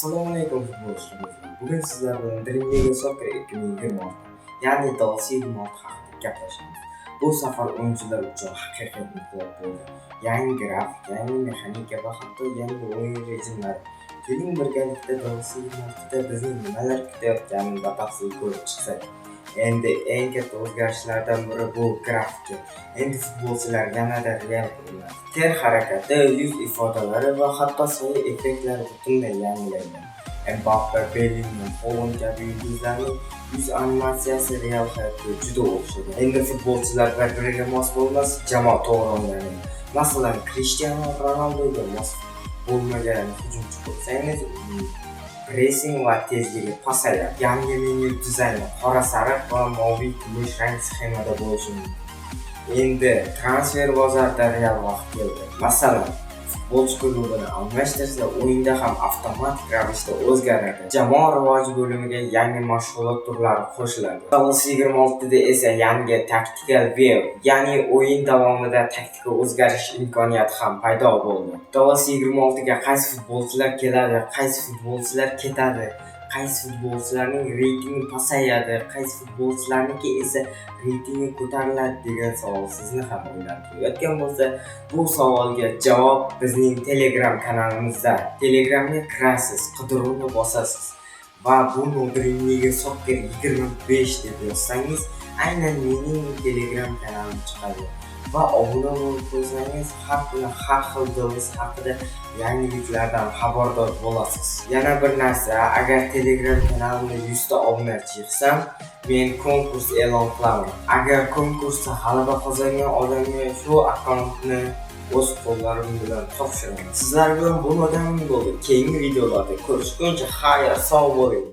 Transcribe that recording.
Assalomu alaykum futbolchilar. Bugun sizlar bilan Dream League Soccer 2026, ya'ni Dallas 26 haqida gaplashamiz. Bu safar o'yinchilar uchun haqiqiy inqilob bo'ldi. Yangi grafik, yangi mexanika va hatto yangi o'yin rejimlari. Keling birgalikda Dallas 26da bizning nimalar kutayotganini batafsil ko'rib chiqsak. Endi eng katta o'zgarishlardan biri bu grafika. Endi futbolchilar yanada real ko'rinadi. Ter harakati, yuz ifodalari va hatto soya effektlari butunlay yangilangan. Mbappe, Bellingham, Haaland kabi yulduzlarning yuz animatsiyasi real hayotga juda o'xshagan. Endi futbolchilar bir-biriga mos bo'lmas, jamoa to'g'ri. Masalan, Cristiano Ronaldoga mos bo'lmagan hujumchi ko'rsangiz, pressing va tezligi pasayadi. Yangi menyu dizayni qora, sariq va moviy kumush rang sxemada bo'lishi mumkin. Endi transfer bozorida real vaqt keldi. Masalan, futbolchi klubini almashtirsa, o'yinda ham avtomatik ravishda o'zgaradi. Jamoa rivoji bo'limiga yangi mashg'ulot turlari qo'shiladi. Dallas 26da esa yangi tactical view, ya'ni o'yin davomida taktika o'zgarish imkoniyati ham paydo bo'ldi. Dallas 26ga qaysi futbolchilar keladi, qaysi futbolchilar ketadi, qaysi futbolchilarning reytingi pasayadi, qaysi futbolchilarniki esa reytingi ko'tariladi degan savol sizni ham o'ylantirayotgan bo'lsa, bu savolga javob bizning Telegram kanalimizda. Telegramga kirasiz, qidiruvni bosasiz va bu Dream League Soccer 25 deb yozsangiz, aynan mening Telegram kanalim chiqadi. Va obuna bo'lib qo'ysangiz, har kuni har xil Dallas haqida yangiliklardan xabardor bo'lasiz. Yana bir narsa, agar Telegram kanalimda 100 ta obunachi yig'sam, men konkurs e'lon qilaman. Agar konkursda g'alaba qozongan odamga shu akkauntni o'z qo'llarim bilan topshiraman. Sizlar bilan bu odamim bo'ldi. Keyingi videolarda ko'rishguncha xayr, sog' bo'ling.